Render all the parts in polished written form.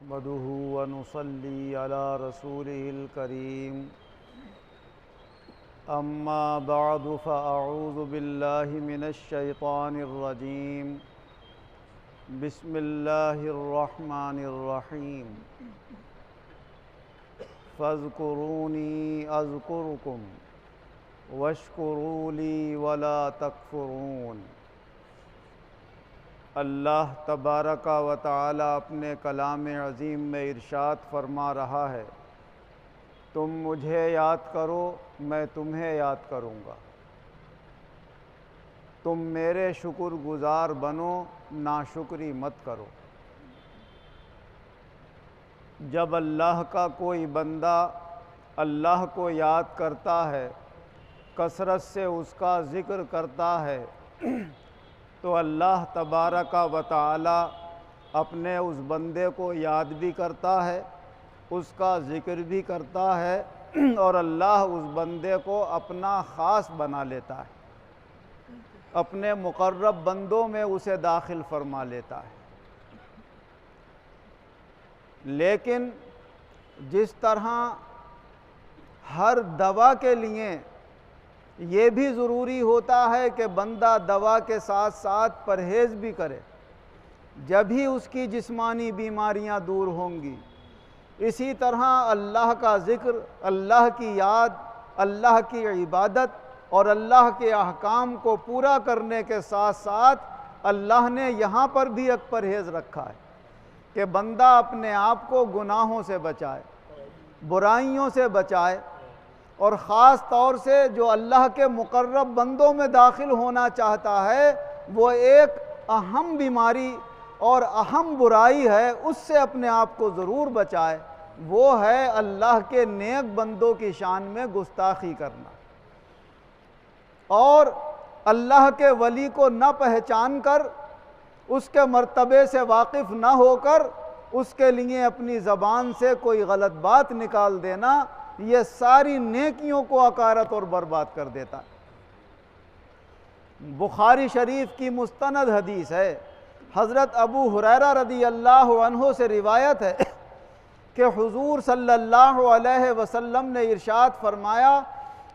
نحمده ونصلي على رسوله الكريم أما بعد فأعوذ بالله من الشيطان الرجيم بسم الله الرحمن الرحيم فاذكروني أذكركم واشكروا لي ولا تكفرون۔ اللہ تبارک و تعالی اپنے کلام عظیم میں ارشاد فرما رہا ہے، تم مجھے یاد کرو میں تمہیں یاد کروں گا، تم میرے شکر گزار بنو ناشکری مت کرو۔ جب اللہ کا کوئی بندہ اللہ کو یاد کرتا ہے، کثرت سے اس کا ذکر کرتا ہے، تو اللہ تبارک و تعالی اپنے اس بندے کو یاد بھی کرتا ہے، اس کا ذکر بھی کرتا ہے، اور اللہ اس بندے کو اپنا خاص بنا لیتا ہے، اپنے مقرب بندوں میں اسے داخل فرما لیتا ہے۔ لیکن جس طرح ہر دوا کے لیے یہ بھی ضروری ہوتا ہے کہ بندہ دوا کے ساتھ ساتھ پرہیز بھی کرے، جب ہی اس کی جسمانی بیماریاں دور ہوں گی، اسی طرح اللہ کا ذکر، اللہ کی یاد، اللہ کی عبادت اور اللہ کے احکام کو پورا کرنے کے ساتھ ساتھ اللہ نے یہاں پر بھی ایک پرہیز رکھا ہے کہ بندہ اپنے آپ کو گناہوں سے بچائے، برائیوں سے بچائے، اور خاص طور سے جو اللہ کے مقرب بندوں میں داخل ہونا چاہتا ہے، وہ ایک اہم بیماری اور اہم برائی ہے، اس سے اپنے آپ کو ضرور بچائے، وہ ہے اللہ کے نیک بندوں کی شان میں گستاخی کرنا، اور اللہ کے ولی کو نہ پہچان کر، اس کے مرتبے سے واقف نہ ہو کر اس کے لیے اپنی زبان سے کوئی غلط بات نکال دینا، یہ ساری نیکیوں کو عکارت اور برباد کر دیتا ہے۔ بخاری شریف کی مستند حدیث ہے، حضرت ابو ہریرہ رضی اللہ عنہ سے روایت ہے کہ حضور صلی اللہ علیہ وسلم نے ارشاد فرمایا،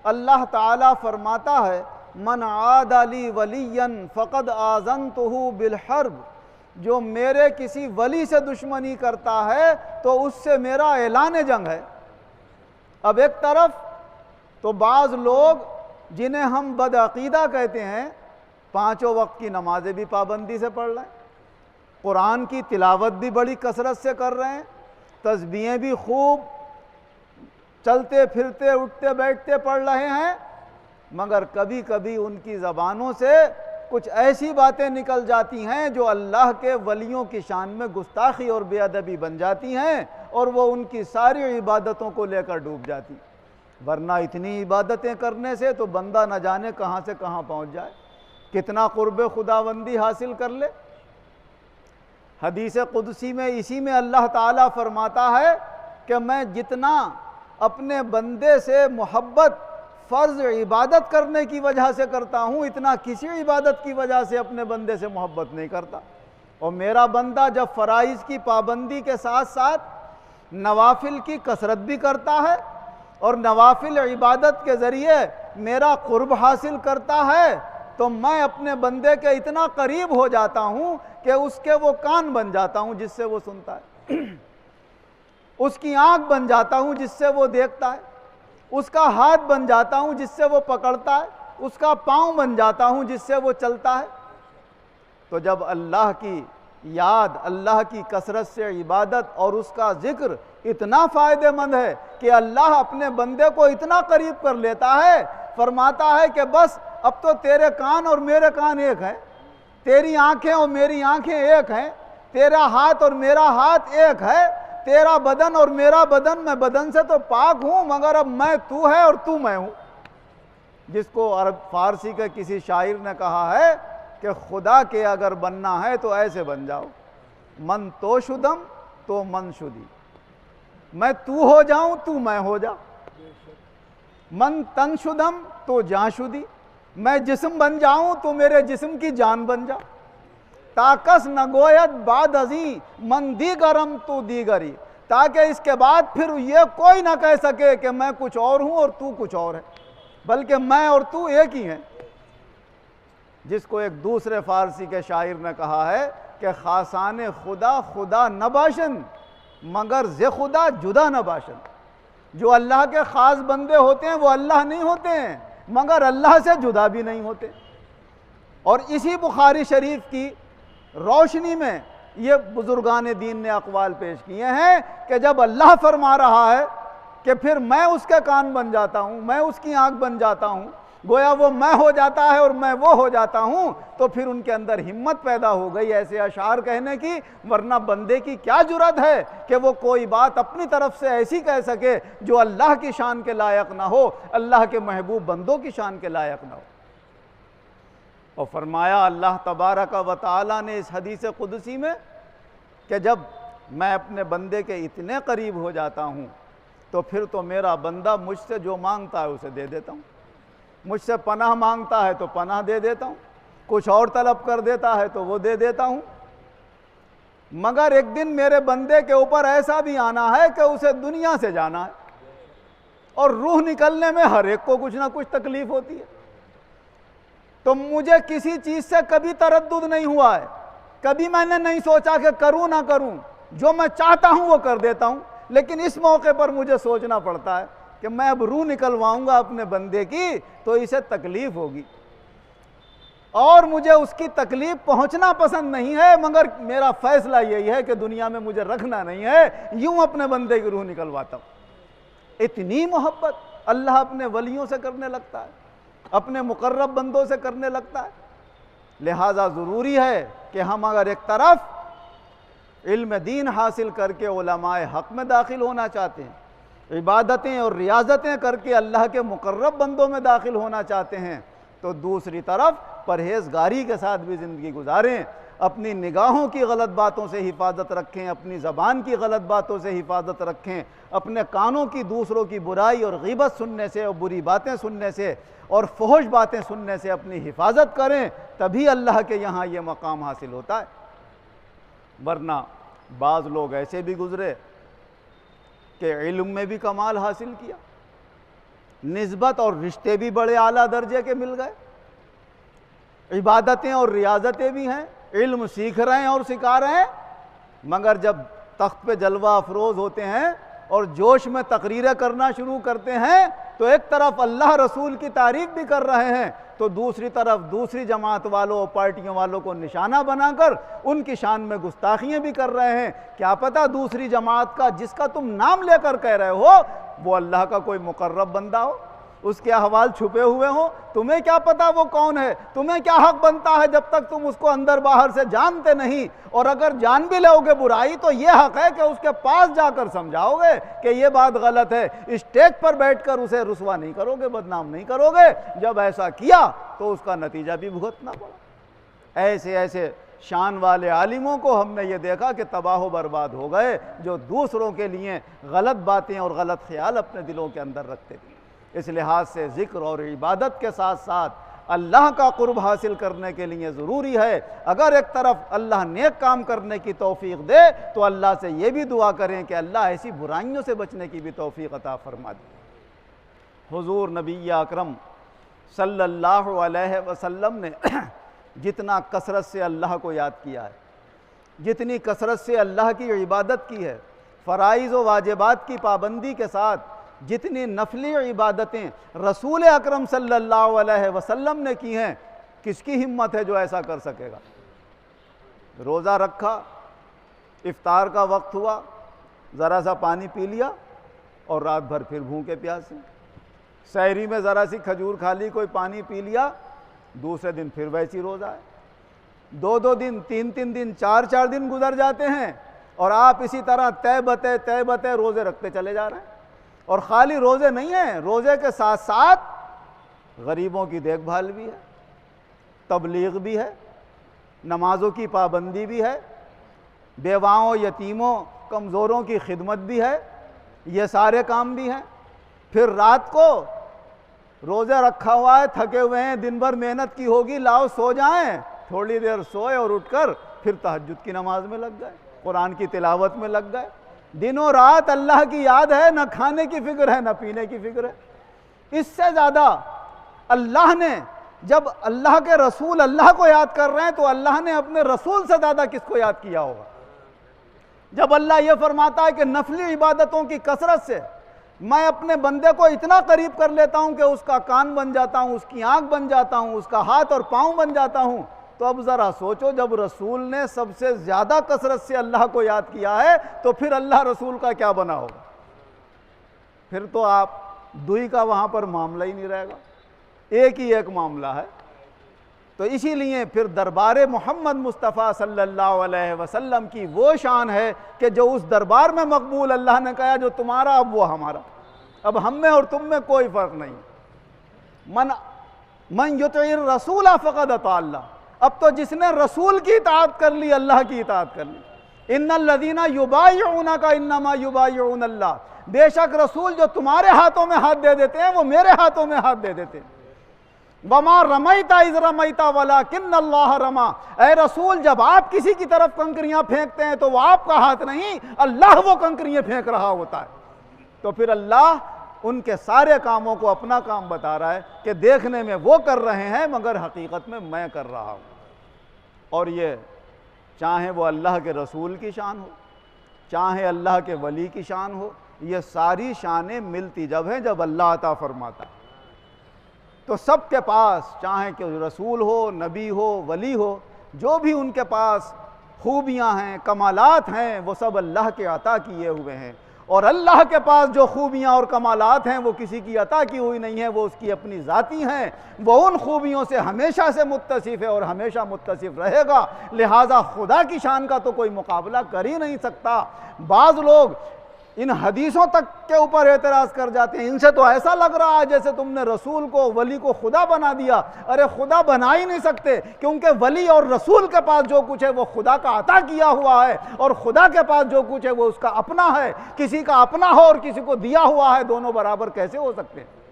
اللہ تعالیٰ فرماتا ہے، من عاد لی ولیا فقد آذنتہ بالحرب، جو میرے کسی ولی سے دشمنی کرتا ہے تو اس سے میرا اعلان جنگ ہے۔ اب ایک طرف تو بعض لوگ جنہیں ہم بدعقیدہ کہتے ہیں، پانچوں وقت کی نمازیں بھی پابندی سے پڑھ رہے ہیں، قرآن کی تلاوت بھی بڑی کثرت سے کر رہے ہیں، تسبیحیں بھی خوب چلتے پھرتے اٹھتے بیٹھتے پڑھ رہے ہیں، مگر کبھی کبھی ان کی زبانوں سے کچھ ایسی باتیں نکل جاتی ہیں جو اللہ کے ولیوں کی شان میں گستاخی اور بے ادبی بن جاتی ہیں، اور وہ ان کی ساری عبادتوں کو لے کر ڈوب جاتی۔ ورنہ اتنی عبادتیں کرنے سے تو بندہ نہ جانے کہاں سے کہاں پہنچ جائے، کتنا قرب خداوندی حاصل کر لے۔ حدیث قدسی میں اسی میں اللہ تعالیٰ فرماتا ہے کہ میں جتنا اپنے بندے سے محبت فرض عبادت کرنے کی وجہ سے کرتا ہوں، اتنا کسی عبادت کی وجہ سے اپنے بندے سے محبت نہیں کرتا۔ اور میرا بندہ جب فرائض کی پابندی کے ساتھ ساتھ نوافل کی کثرت بھی کرتا ہے اور نوافل عبادت کے ذریعے میرا قرب حاصل کرتا ہے، تو میں اپنے بندے کے اتنا قریب ہو جاتا ہوں کہ اس کے وہ کان بن جاتا ہوں جس سے وہ سنتا ہے، اس کی آنکھ بن جاتا ہوں جس سے وہ دیکھتا ہے، اس کا ہاتھ بن جاتا ہوں جس سے وہ پکڑتا ہے، اس کا پاؤں بن جاتا ہوں جس سے وہ چلتا ہے۔ تو جب اللہ کی یاد، اللہ کی کثرت سے عبادت اور اس کا ذکر اتنا فائدہ مند ہے کہ اللہ اپنے بندے کو اتنا قریب کر لیتا ہے، فرماتا ہے کہ بس اب تو تیرے کان اور میرے کان ایک ہیں، تیری آنکھیں اور میری آنکھیں ایک ہیں، تیرا ہاتھ اور میرا ہاتھ ایک ہے، تیرا بدن اور میرا بدن، میں بدن سے تو پاک ہوں مگر اب میں تو ہے اور تو میں ہوں، جس کو عرب فارسی کے کسی شاعر نے کہا ہے کہ خدا کے اگر بننا ہے تو ایسے بن جاؤ، من تو شدم تو من شدی، میں تو ہو جاؤں تو میں ہو جا، من تن شدم تو جان شدی، میں جسم بن جاؤں تو میرے جسم کی جان بن جا۔ تا کس نگوید بعد ازیں من دیگرم تو دیگری، تاکہ اس کے بعد پھر یہ کوئی نہ کہہ سکے کہ میں کچھ اور ہوں اور تو کچھ اور ہے، بلکہ میں اور تو ایک ہی ہیں۔ جس کو ایک دوسرے فارسی کے شاعر نے کہا ہے کہ خاصان خدا خدا نہ باشند مگر ز خدا جدا نہ باشند، جو اللہ کے خاص بندے ہوتے ہیں وہ اللہ نہیں ہوتے ہیں مگر اللہ سے جدا بھی نہیں ہوتے۔ اور اسی بخاری شریف کی روشنی میں یہ بزرگان دین نے اقوال پیش کیے ہیں کہ جب اللہ فرما رہا ہے کہ پھر میں اس کے کان بن جاتا ہوں، میں اس کی آنکھ بن جاتا ہوں، گویا وہ میں ہو جاتا ہے اور میں وہ ہو جاتا ہوں، تو پھر ان کے اندر ہمت پیدا ہو گئی ایسے اشعار کہنے کی، ورنہ بندے کی کیا جرأت ہے کہ وہ کوئی بات اپنی طرف سے ایسی کہہ سکے جو اللہ کی شان کے لائق نہ ہو، اللہ کے محبوب بندوں کی شان کے لائق نہ ہو۔ اور فرمایا اللہ تبارک و تعالی نے اس حدیث قدسی میں کہ جب میں اپنے بندے کے اتنے قریب ہو جاتا ہوں تو پھر تو میرا بندہ مجھ سے جو مانگتا ہے اسے دے دیتا ہوں، مجھ سے پناہ مانگتا ہے تو پناہ دے دیتا ہوں، کچھ اور طلب کر دیتا ہے تو وہ دے دیتا ہوں، مگر ایک دن میرے بندے کے اوپر ایسا بھی آنا ہے کہ اسے دنیا سے جانا ہے، اور روح نکلنے میں ہر ایک کو کچھ نہ کچھ تکلیف ہوتی ہے۔ تو مجھے کسی چیز سے کبھی تردد نہیں ہوا ہے، کبھی میں نے نہیں سوچا کہ کروں نہ کروں، جو میں چاہتا ہوں وہ کر دیتا ہوں، لیکن اس موقع پر مجھے سوچنا پڑتا ہے کہ میں اب روح نکلواؤں گا اپنے بندے کی تو اسے تکلیف ہوگی، اور مجھے اس کی تکلیف پہنچنا پسند نہیں ہے، مگر میرا فیصلہ یہی ہے کہ دنیا میں مجھے رکھنا نہیں ہے، یوں اپنے بندے کی روح نکلواتا ہوں۔ اتنی محبت اللہ اپنے ولیوں سے کرنے لگتا ہے، اپنے مقرب بندوں سے کرنے لگتا ہے۔ لہٰذا ضروری ہے کہ ہم اگر ایک طرف علم دین حاصل کر کے علماء حق میں داخل ہونا چاہتے ہیں، عبادتیں اور ریاضتیں کر کے اللہ کے مقرب بندوں میں داخل ہونا چاہتے ہیں، تو دوسری طرف پرہیزگاری کے ساتھ بھی زندگی گزاریں، اپنی نگاہوں کی غلط باتوں سے حفاظت رکھیں، اپنی زبان کی غلط باتوں سے حفاظت رکھیں، اپنے کانوں کی دوسروں کی برائی اور غیبت سننے سے اور بری باتیں سننے سے اور فحش باتیں سننے سے اپنی حفاظت کریں، تبھی اللہ کے یہاں یہ مقام حاصل ہوتا ہے۔ ورنہ بعض لوگ ایسے بھی گزرے کہ علم میں بھی کمال حاصل کیا، نسبت اور رشتے بھی بڑے اعلیٰ درجے کے مل گئے، عبادتیں اور ریاضتیں بھی ہیں، علم سیکھ رہے ہیں اور سکھا رہے ہیں، مگر جب تخت پہ جلوہ افروز ہوتے ہیں اور جوش میں تقریریں کرنا شروع کرتے ہیں تو ایک طرف اللہ رسول کی تعریف بھی کر رہے ہیں تو دوسری طرف دوسری جماعت والوں اور پارٹیوں والوں کو نشانہ بنا کر ان کی شان میں گستاخیاں بھی کر رہے ہیں۔ کیا پتہ دوسری جماعت کا جس کا تم نام لے کر کہہ رہے ہو وہ اللہ کا کوئی مقرب بندہ ہو، اس کے احوال چھپے ہوئے ہوں، تمہیں کیا پتہ وہ کون ہے، تمہیں کیا حق بنتا ہے جب تک تم اس کو اندر باہر سے جانتے نہیں، اور اگر جان بھی لو گے برائی تو یہ حق ہے کہ اس کے پاس جا کر سمجھاؤ گے کہ یہ بات غلط ہے، اسٹیج پر بیٹھ کر اسے رسوا نہیں کرو گے، بدنام نہیں کرو گے۔ جب ایسا کیا تو اس کا نتیجہ بھی بھگتنا پڑا۔ ایسے ایسے شان والے عالموں کو ہم نے یہ دیکھا کہ تباہ و برباد ہو گئے، جو دوسروں کے لیے غلط باتیں اور غلط خیال اپنے دلوں کے اندر رکھتے تھے۔ اس لحاظ سے ذکر اور عبادت کے ساتھ ساتھ اللہ کا قرب حاصل کرنے کے لیے ضروری ہے، اگر ایک طرف اللہ نیک کام کرنے کی توفیق دے تو اللہ سے یہ بھی دعا کریں کہ اللہ ایسی برائیوں سے بچنے کی بھی توفیق عطا فرما دے۔ حضور نبی اکرم صلی اللہ علیہ وسلم نے جتنا کثرت سے اللہ کو یاد کیا ہے، جتنی کثرت سے اللہ کی عبادت کی ہے، فرائض و واجبات کی پابندی کے ساتھ جتنی نفلی عبادتیں رسول اکرم صلی اللہ علیہ وسلم نے کی ہیں، کس کی ہمت ہے جو ایسا کر سکے گا؟ روزہ رکھا، افطار کا وقت ہوا، ذرا سا پانی پی لیا اور رات بھر پھر بھوکے پیاسے، سحری میں ذرا سی کھجور کھا لی، کوئی پانی پی لیا، دوسرے دن پھر ویسی روزہ ہے، 2 دن 3 دن 4 دن گزر جاتے ہیں اور آپ اسی طرح تہ بتے روزے رکھتے چلے جا رہے ہیں۔ اور خالی روزے نہیں ہیں، روزے کے ساتھ ساتھ غریبوں کی دیکھ بھال بھی ہے، تبلیغ بھی ہے، نمازوں کی پابندی بھی ہے، بیواؤں، یتیموں، کمزوروں کی خدمت بھی ہے، یہ سارے کام بھی ہیں۔ پھر رات کو روزہ رکھا ہوا ہے، تھکے ہوئے ہیں، دن بھر محنت کی ہوگی، لاؤ سو جائیں تھوڑی دیر سوئے اور اٹھ کر پھر تہجد کی نماز میں لگ گئے، قرآن کی تلاوت میں لگ گئے۔ دنوں رات اللہ کی یاد ہے، نہ کھانے کی فکر ہے نہ پینے کی فکر ہے۔ اس سے زیادہ اللہ نے، جب اللہ کے رسول اللہ کو یاد کر رہے ہیں تو اللہ نے اپنے رسول سے زیادہ کس کو یاد کیا ہوگا؟ جب اللہ یہ فرماتا ہے کہ نفلی عبادتوں کی کثرت سے میں اپنے بندے کو اتنا قریب کر لیتا ہوں کہ اس کا کان بن جاتا ہوں، اس کی آنکھ بن جاتا ہوں، اس کا ہاتھ اور پاؤں بن جاتا ہوں، تو اب ذرا سوچو جب رسول نے سب سے زیادہ کثرت سے اللہ کو یاد کیا ہے تو پھر اللہ رسول کا کیا بنا ہوگا؟ پھر تو آپ دوئی کا وہاں پر معاملہ ہی نہیں رہے گا، ایک ہی ایک معاملہ ہے۔ تو اسی لیے پھر دربار محمد مصطفیٰ صلی اللہ علیہ وسلم کی وہ شان ہے کہ جو اس دربار میں مقبول، اللہ نے کہا جو تمہارا اب وہ ہمارا، اب ہم میں اور تم میں کوئی فرق نہیں۔ من یطع الرسول فقد اطاع اللہ، اب تو جس نے رسول کی اطاعت کر لی اللہ کی اطاعت کر لی۔ ان الذین یبایعونک انما یبایعون اللہ، بے شک رسول جو تمہارے ہاتھوں میں ہاتھ دے دیتے ہیں وہ میرے ہاتھوں میں ہاتھ دے دیتے ہیں۔ وَمَا رَمَيْتَ إِذْ رَمَيْتَ وَلَكِنَّ اللَّهَ رَمَى، اے رسول جب آپ کسی کی طرف کنکریاں پھینکتے ہیں تو وہ آپ کا ہاتھ نہیں، اللہ وہ کنکریاں پھینک رہا ہوتا ہے۔ تو پھر اللہ ان کے سارے کاموں کو اپنا کام بتا رہا ہے کہ دیکھنے میں وہ کر رہے ہیں مگر حقیقت میں کر رہا ہوں۔ اور یہ چاہے وہ اللہ کے رسول کی شان ہو، چاہے اللہ کے ولی کی شان ہو، یہ ساری شانیں ملتی جب ہیں جب اللہ عطا فرماتا ہے۔ تو سب کے پاس چاہے کہ رسول ہو، نبی ہو، ولی ہو، جو بھی ان کے پاس خوبیاں ہیں، کمالات ہیں، وہ سب اللہ کے عطا کیے ہوئے ہیں۔ اور اللہ کے پاس جو خوبیاں اور کمالات ہیں وہ کسی کی عطا کی ہوئی نہیں ہیں، وہ اس کی اپنی ذاتی ہیں۔ وہ ان خوبیوں سے ہمیشہ سے متصف ہے اور ہمیشہ متصف رہے گا، لہٰذا خدا کی شان کا تو کوئی مقابلہ کر ہی نہیں سکتا۔ بعض لوگ ان حدیثوں تک کے اوپر اعتراض کر جاتے ہیں، ان سے تو ایسا لگ رہا ہے جیسے تم نے رسول کو، ولی کو خدا بنا دیا۔ ارے خدا بنا ہی نہیں سکتے، کیونکہ ولی اور رسول کے پاس جو کچھ ہے وہ خدا کا عطا کیا ہوا ہے، اور خدا کے پاس جو کچھ ہے وہ اس کا اپنا ہے۔ کسی کا اپنا ہو اور کسی کو دیا ہوا ہے، دونوں برابر کیسے ہو سکتے ہیں؟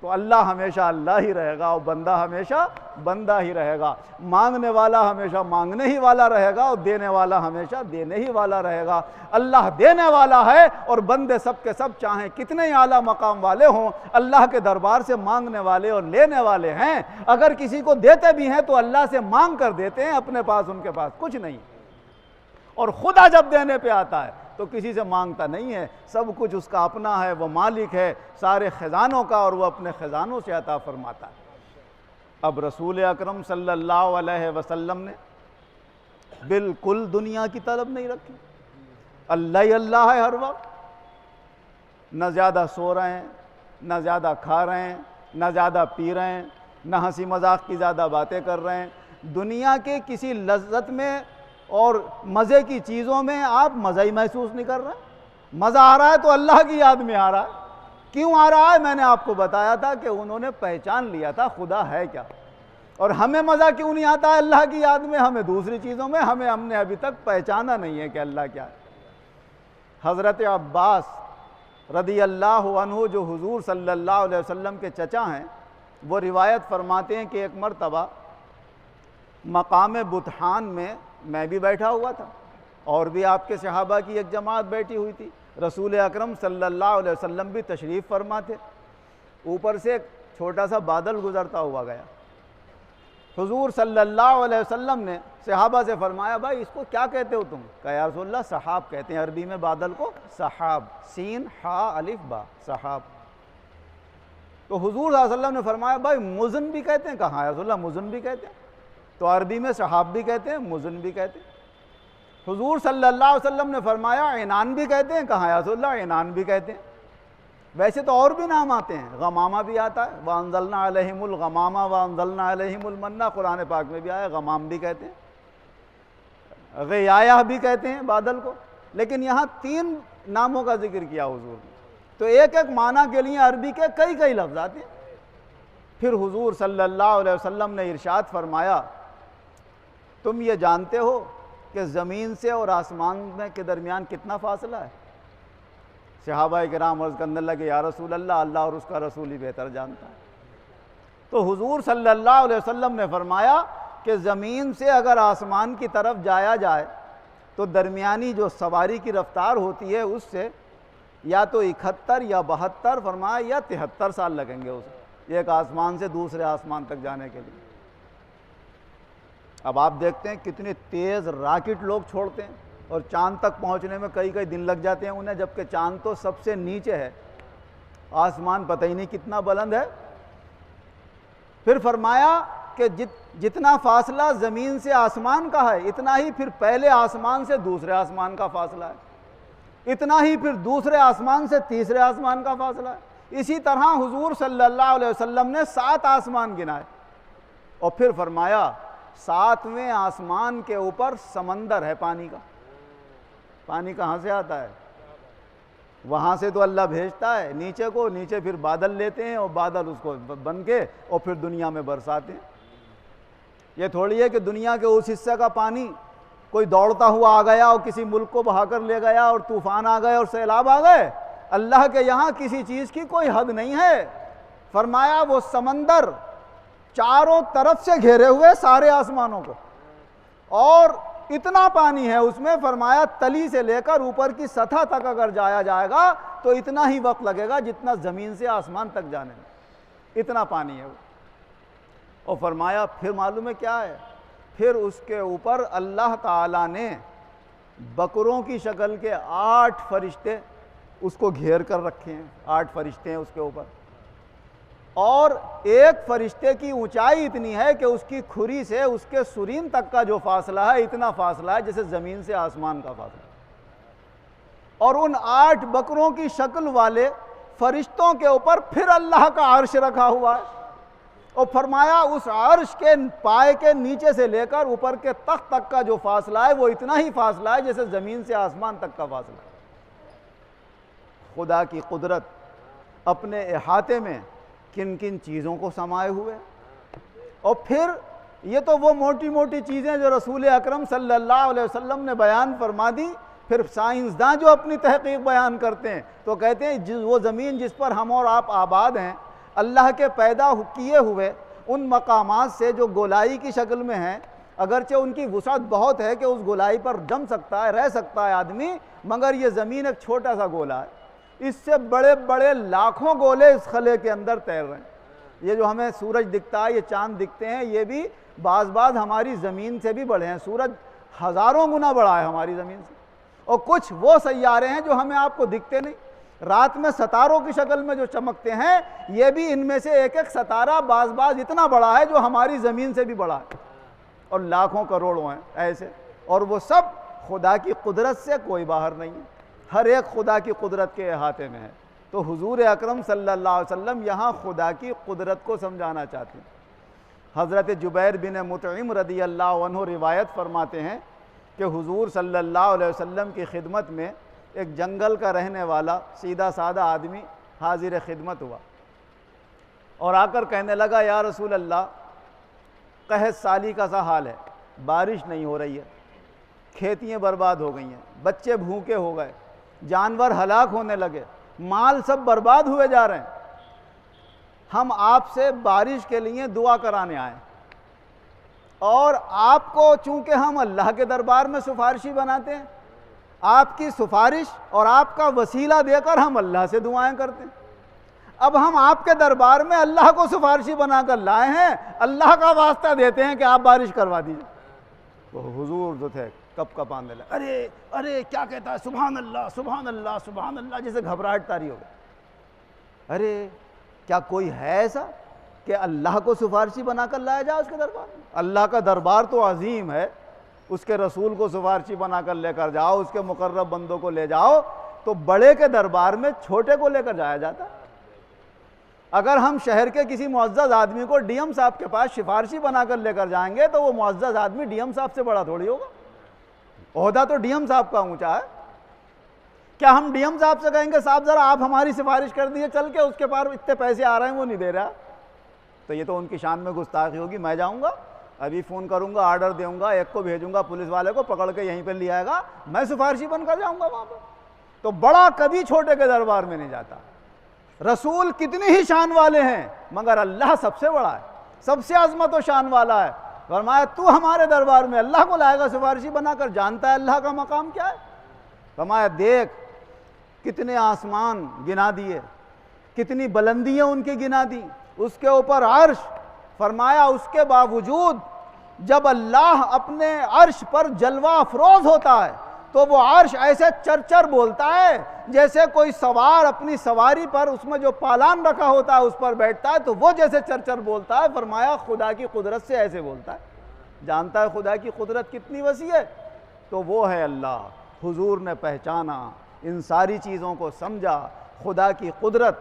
تو اللہ ہمیشہ اللہ ہی رہے گا اور بندہ ہمیشہ بندہ ہی رہے گا۔ مانگنے والا ہمیشہ مانگنے ہی والا رہے گا اور دینے والا ہمیشہ دینے ہی والا رہے گا۔ اللہ دینے والا ہے اور بندے سب کے سب چاہیں کتنے ہی اعلیٰ مقام والے ہوں، اللہ کے دربار سے مانگنے والے اور لینے والے ہیں۔ اگر کسی کو دیتے بھی ہیں تو اللہ سے مانگ کر دیتے ہیں، اپنے پاس ان کے پاس کچھ نہیں۔ اور خدا جب دینے پہ آتا ہے تو کسی سے مانگتا نہیں ہے، سب کچھ اس کا اپنا ہے، وہ مالک ہے سارے خزانوں کا اور وہ اپنے خزانوں سے عطا فرماتا ہے۔ اب رسول اکرم صلی اللہ علیہ وسلم نے بالکل دنیا کی طلب نہیں رکھی، اللہ ہی اللہ ہے ہر وقت، نہ زیادہ سو رہے ہیں، نہ زیادہ کھا رہے ہیں، نہ زیادہ پی رہے ہیں، نہ ہنسی مذاق کی زیادہ باتیں کر رہے ہیں۔ دنیا کے کسی لذت میں اور مزے کی چیزوں میں آپ مزہ ہی محسوس نہیں کر رہے۔ مزہ آ رہا ہے تو اللہ کی یاد میں آ رہا ہے۔ کیوں آ رہا ہے؟ میں نے آپ کو بتایا تھا کہ انہوں نے پہچان لیا تھا خدا ہے کیا۔ اور ہمیں مزہ کیوں نہیں آتا ہے اللہ کی یاد میں؟ ہمیں دوسری چیزوں میں، ہم نے ابھی تک پہچانا نہیں ہے کہ اللہ کیا ہے۔ حضرت عباس رضی اللہ عنہ جو حضور صلی اللہ علیہ وسلم کے چچا ہیں، وہ روایت فرماتے ہیں کہ ایک مرتبہ مقام بطحان میں بھی بیٹھا ہوا تھا اور بھی آپ کے صحابہ کی ایک جماعت بیٹھی ہوئی تھی، رسول اکرم صلی اللہ علیہ وسلم بھی تشریف فرما تھے۔ اوپر سے ایک چھوٹا سا بادل گزرتا ہوا گیا۔ حضور صلی اللہ علیہ وسلم نے صحابہ سے فرمایا بھائی اس کو کیا کہتے ہو تم؟ کہا یا رسول اللہ سحاب کہتے ہیں، عربی میں بادل کو سحاب، سین ہا الف با، سحاب۔ تو حضور صلی اللہ علیہ وسلم نے فرمایا بھائی مزن بھی کہتے ہیں؟ کہا یا رسول اللہ مزن بھی کہتے ہیں۔ تو عربی میں سحاب بھی کہتے ہیں، مزن بھی کہتے ہیں۔ حضور صلی اللہ علیہ وسلم نے فرمایا عنان بھی کہتے ہیں؟ کہا یا رسول اللہ عنان بھی کہتے ہیں۔ ویسے تو اور بھی نام آتے ہیں، غمامہ بھی آتا ہے، وَأَنزَلْنَا عَلَيْهِمُ الْغَمَامَ وَأَنزَلْنَا عَلَيْهِمُ الْمَنَّ، قرآن پاک میں بھی آیا، غمام بھی کہتے ہیں، غیایہ بھی کہتے ہیں بادل کو۔ لیکن یہاں 3 ناموں کا ذکر کیا حضور نے، تو ایک ایک معنی کے لیے عربی کے کئی لفظ آتے ہیں۔ پھر حضور صلی اللہ علیہ وسلم نے ارشاد فرمایا تم یہ جانتے ہو کہ زمین سے اور آسمان کے درمیان کتنا فاصلہ ہے؟ صحابہ کرام عرض کرنے لگے یا رسول اللہ اللہ اور اس کا رسول ہی بہتر جانتا ہے۔ تو حضور صلی اللہ علیہ وسلم نے فرمایا کہ زمین سے اگر آسمان کی طرف جایا جائے تو درمیانی جو سواری کی رفتار ہوتی ہے اس سے یا تو 71 یا 72 فرمایا یا 73 سال لگیں گے اسے ایک آسمان سے دوسرے آسمان تک جانے کے لیے۔ اب آپ دیکھتے ہیں کتنے تیز راکٹ لوگ چھوڑتے ہیں اور چاند تک پہنچنے میں کئی کئی دن لگ جاتے ہیں انہیں، جبکہ چاند تو سب سے نیچے ہے، آسمان پتہ ہی نہیں کتنا بلند ہے۔ پھر فرمایا کہ جتنا فاصلہ زمین سے آسمان کا ہے اتنا ہی پھر پہلے آسمان سے دوسرے آسمان کا فاصلہ ہے، اتنا ہی پھر دوسرے آسمان سے تیسرے آسمان کا فاصلہ ہے۔ اسی طرح حضور صلی اللہ علیہ وسلم نے 7 آسمان گنائے اور پھر فرمایا 7ویں آسمان کے اوپر سمندر ہے پانی کا۔ پانی کہاں سے آتا ہے؟ وہاں سے تو اللہ بھیجتا ہے نیچے کو، نیچے پھر بادل لیتے ہیں اور بادل اس کو بن کے اور پھر دنیا میں برساتے ہیں۔ یہ تھوڑی ہے کہ دنیا کے اس حصے کا پانی کوئی دوڑتا ہوا آ گیا اور کسی ملک کو بہا کر لے گیا اور طوفان آ گئے اور سیلاب آ گئے۔ اللہ کے یہاں کسی چیز کی کوئی حد نہیں ہے۔ فرمایا وہ سمندر چاروں طرف سے گھیرے ہوئے سارے آسمانوں کو، اور اتنا پانی ہے اس میں، فرمایا تلی سے لے کر اوپر کی سطح تک اگر جایا جائے گا تو اتنا ہی وقت لگے گا جتنا زمین سے آسمان تک جانے میں، اتنا پانی ہے وہ۔ اور فرمایا پھر معلوم ہے کیا ہے؟ پھر اس کے اوپر اللہ تعالیٰ نے بکروں کی شکل کے 8 فرشتے اس کو گھیر کر رکھے ہیں، 8 فرشتے ہیں اس کے اوپر، اور ایک فرشتے کی اونچائی اتنی ہے کہ اس کی کھری سے اس کے سرین تک کا جو فاصلہ ہے اتنا فاصلہ ہے جیسے زمین سے آسمان کا فاصلہ، اور ان 8 بکروں کی شکل والے فرشتوں کے اوپر پھر اللہ کا عرش رکھا ہوا ہے، اور فرمایا اس عرش کے پائے کے نیچے سے لے کر اوپر کے تخت تک کا جو فاصلہ ہے وہ اتنا ہی فاصلہ ہے جیسے زمین سے آسمان تک کا فاصلہ ہے۔ خدا کی قدرت اپنے احاطے میں کن کن چیزوں کو سمائے ہوئے، اور پھر یہ تو وہ موٹی موٹی چیزیں جو رسول اکرم صلی اللہ علیہ وسلم نے بیان فرما دی، پھر سائنسداں جو اپنی تحقیق بیان کرتے ہیں تو کہتے ہیں وہ زمین جس پر ہم اور آپ آباد ہیں، اللہ کے پیدا کیے ہوئے ان مقامات سے جو گولائی کی شکل میں ہیں، اگرچہ ان کی وسعت بہت ہے کہ اس گولائی پر جم سکتا ہے، رہ سکتا ہے آدمی، مگر یہ زمین ایک چھوٹا سا گولا ہے، اس سے بڑے بڑے لاکھوں گولے اس خلے کے اندر تیر رہے ہیں۔ یہ جو ہمیں سورج دکھتا ہے، یہ چاند دکھتے ہیں، یہ بھی بعض ہماری زمین سے بھی بڑے ہیں، سورج ہزاروں گنا بڑا ہے ہماری زمین سے، اور کچھ وہ سیارے ہیں جو ہمیں آپ کو دکھتے نہیں، رات میں ستاروں کی شکل میں جو چمکتے ہیں، یہ بھی ان میں سے ایک ایک ستارہ بعض اتنا بڑا ہے جو ہماری زمین سے بھی بڑا ہے، اور لاکھوں کروڑوں ہیں ایسے، اور وہ سب خدا کی قدرت سے کوئی باہر نہیں ہے، ہر ایک خدا کی قدرت کے احاطے میں ہے۔ تو حضور اکرم صلی اللہ علیہ وسلم یہاں خدا کی قدرت کو سمجھانا چاہتے ہیں۔ حضرت جبیر بن مطعم رضی اللہ عنہ روایت فرماتے ہیں کہ حضور صلی اللہ علیہ وسلم کی خدمت میں ایک جنگل کا رہنے والا سیدھا سادہ آدمی حاضر خدمت ہوا اور آ کر کہنے لگا، یا رسول اللہ، قحط سالی کا سا حال ہے، بارش نہیں ہو رہی ہے، کھیتیاں برباد ہو گئی ہیں، بچے بھوکے ہو گئے، جانور ہلاک ہونے لگے، مال سب برباد ہوئے جا رہے ہیں، ہم آپ سے بارش کے لیے دعا کرانے آئے، اور آپ کو چونکہ ہم اللہ کے دربار میں سفارشی بناتے ہیں، آپ کی سفارش اور آپ کا وسیلہ دے کر ہم اللہ سے دعائیں کرتے ہیں، اب ہم آپ کے دربار میں اللہ کو سفارشی بنا کر لائے ہیں، اللہ کا واسطہ دیتے ہیں کہ آپ بارش کروا دیجئے۔ وہ حضور جو تھے کپ کپ آنے لگے، ارے ارے کیا کہتا ہے، سبحان اللہ سبحان اللہ سبحان اللہ، جیسے گھبراہٹ طاری ہو گئی، ارے کیا کوئی ہے ایسا کہ اللہ کو سفارشی بنا کر لایا جائے اس کے دربار میں؟ اللہ کا دربار تو عظیم ہے، اس کے رسول کو سفارشی بنا کر لے کر جاؤ، اس کے مقرب بندوں کو لے جاؤ، تو بڑے کے دربار میں چھوٹے کو لے کر جایا جاتا ہے۔ اگر ہم شہر کے کسی معزز آدمی کو ڈی ایم صاحب کے پاس سفارشی بنا کر لے کر جائیں گے تو وہ معزز آدمی ڈی ایم صاحب سے بڑا تھوڑی ہوگا، عہدہ تو ڈی ایم صاحب کا اونچا ہے۔ کیا ہم ڈی ایم صاحب سے کہیں گے صاحب ذرا آپ ہماری سفارش کر دیجئے، چل کے اس کے پاس اتنے پیسے آ رہے ہیں وہ نہیں دے رہا، تو یہ تو ان کی شان میں گستاخی ہوگی۔ میں جاؤں گا، ابھی فون کروں گا، آرڈر دوں گا، ایک کو بھیجوں گا پولیس والے کو، پکڑ کے یہیں پہ لے آئے گا، میں سفارشی بن کر جاؤں گا وہاں پہ۔ تو بڑا کبھی چھوٹے کے دربار میں نہیں جاتا۔ رسول کتنی ہی شان والے ہیں مگر اللہ سب سے بڑا ہے، سب سے عظمت و شان والا ہے۔ فرمایا تو ہمارے دربار میں اللہ کو لائے گا سفارشی بنا کر؟ جانتا ہے اللہ کا مقام کیا ہے؟ فرمایا دیکھ کتنے آسمان گنا دیے، کتنی بلندیاں ان کی گنا دی، اس کے اوپر عرش۔ فرمایا اس کے باوجود جب اللہ اپنے عرش پر جلوہ افروز ہوتا ہے تو وہ عرش ایسے چرچر بولتا ہے جیسے کوئی سوار اپنی سواری پر اس میں جو پالان رکھا ہوتا ہے اس پر بیٹھتا ہے تو وہ جیسے چرچر بولتا ہے۔ فرمایا خدا کی قدرت سے ایسے بولتا ہے۔ جانتا ہے خدا کی قدرت کتنی وسیع ہے؟ تو وہ ہے اللہ۔ حضور نے پہچانا، ان ساری چیزوں کو سمجھا، خدا کی قدرت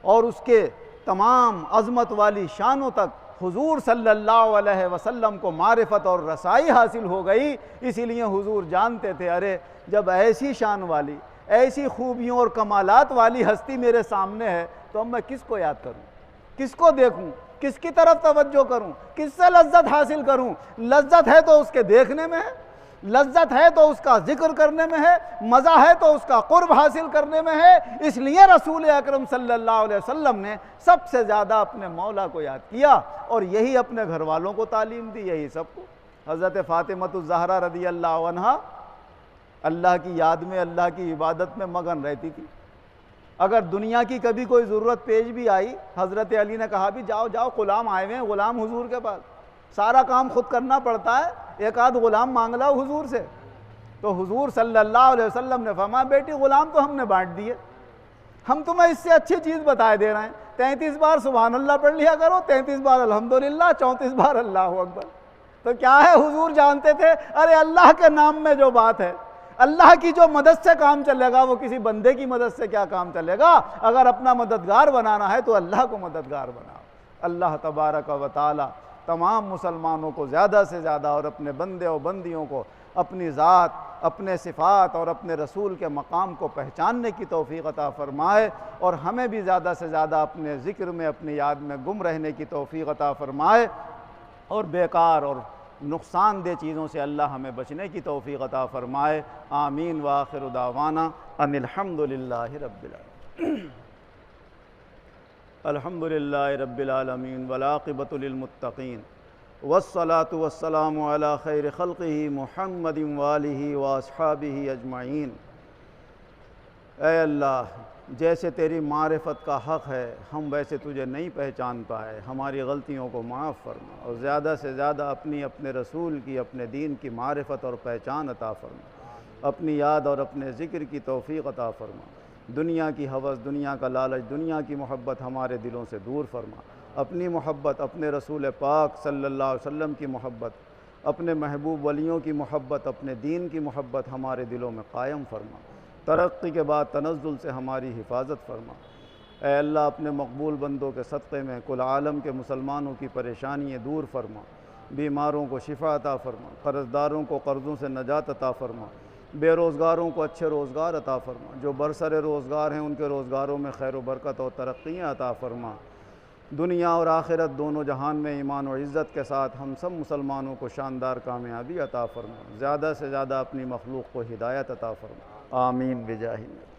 اور اس کے تمام عظمت والی شانوں تک حضور صلی اللہ علیہ وسلم کو معرفت اور رسائی حاصل ہو گئی۔ اسی لیے حضور جانتے تھے ارے جب ایسی شان والی، ایسی خوبیوں اور کمالات والی ہستی میرے سامنے ہے تو اب میں کس کو یاد کروں، کس کو دیکھوں، کس کی طرف توجہ کروں، کس سے لذت حاصل کروں؟ لذت ہے تو اس کے دیکھنے میں ہے، لذت ہے تو اس کا ذکر کرنے میں ہے، مزہ ہے تو اس کا قرب حاصل کرنے میں ہے۔ اس لیے رسول اکرم صلی اللہ علیہ وسلم نے سب سے زیادہ اپنے مولا کو یاد کیا اور یہی اپنے گھر والوں کو تعلیم دی، یہی سب کو۔ حضرت فاطمہ الزہرا رضی اللہ عنہا اللہ کی یاد میں، اللہ کی عبادت میں مگن رہتی تھی۔ اگر دنیا کی کبھی کوئی ضرورت پیش بھی آئی، حضرت علی نے کہا بھی جاؤ جاؤ، غلام آئے ہوئے ہیں، غلام حضور کے پاس، سارا کام خود کرنا پڑتا ہے، ایک آدھ غلام مانگ لاؤ حضور سے۔ تو حضور صلی اللہ علیہ وسلم نے فرمایا بیٹی غلام تو ہم نے بانٹ دیے، ہم تمہیں اس سے اچھی چیز بتائے دے رہے ہیں، 33 بار سبحان اللہ پڑھ لیا کرو، 33 بار الحمدللہ، 34 بار اللہ اکبر۔ تو کیا ہے، حضور جانتے تھے ارے اللہ کے نام میں جو بات ہے، اللہ کی جو مدد سے کام چلے گا وہ کسی بندے کی مدد سے کیا کام چلے گا؟ اگر اپنا مددگار بنانا ہے تو اللہ کو مددگار بناؤ۔ اللہ تبارک و تعالی تمام مسلمانوں کو زیادہ سے زیادہ اور اپنے بندے اور بندیوں کو اپنی ذات، اپنے صفات اور اپنے رسول کے مقام کو پہچاننے کی توفیق عطا فرمائے، اور ہمیں بھی زیادہ سے زیادہ اپنے ذکر میں، اپنی یاد میں گم رہنے کی توفیق عطا فرمائے، اور بیکار اور نقصان دہ چیزوں سے اللہ ہمیں بچنے کی توفیق عطا فرمائے۔ آمین وآخر دعوانا ان الحمدللہ رب العالمین۔ الحمدللہ رب العالمین والعاقبۃ للمتقین والصلاة والسلام علی خیر خلقہ محمد وآلہ واصحابہ اجمعین۔ اے اللہ، جیسے تیری معرفت کا حق ہے ہم ویسے تجھے نہیں پہچان پائے، ہماری غلطیوں کو معاف فرما، اور زیادہ سے زیادہ اپنے رسول کی، اپنے دین کی معرفت اور پہچان عطا فرما، اپنی یاد اور اپنے ذکر کی توفیق عطا فرما۔ دنیا کی ہوس، دنیا کا لالچ، دنیا کی محبت ہمارے دلوں سے دور فرما، اپنی محبت، اپنے رسول پاک صلی اللہ علیہ وسلم کی محبت، اپنے محبوب ولیوں کی محبت، اپنے دین کی محبت ہمارے دلوں میں قائم فرما، ترقی کے بعد تنزل سے ہماری حفاظت فرما۔ اے اللہ، اپنے مقبول بندوں کے صدقے میں کل عالم کے مسلمانوں کی پریشانیاں دور فرما، بیماروں کو شفا عطا فرما، قرض داروں کو قرضوں سے نجات عطا فرما، بے روزگاروں کو اچھے روزگار عطا فرما، جو برسر روزگار ہیں ان کے روزگاروں میں خیر و برکت اور ترقیاں عطا فرما۔ دنیا اور آخرت دونوں جہان میں ایمان و عزت کے ساتھ ہم سب مسلمانوں کو شاندار کامیابی عطا فرما، زیادہ سے زیادہ اپنی مخلوق کو ہدایت عطا فرما۔ آمین بجاہ النبی۔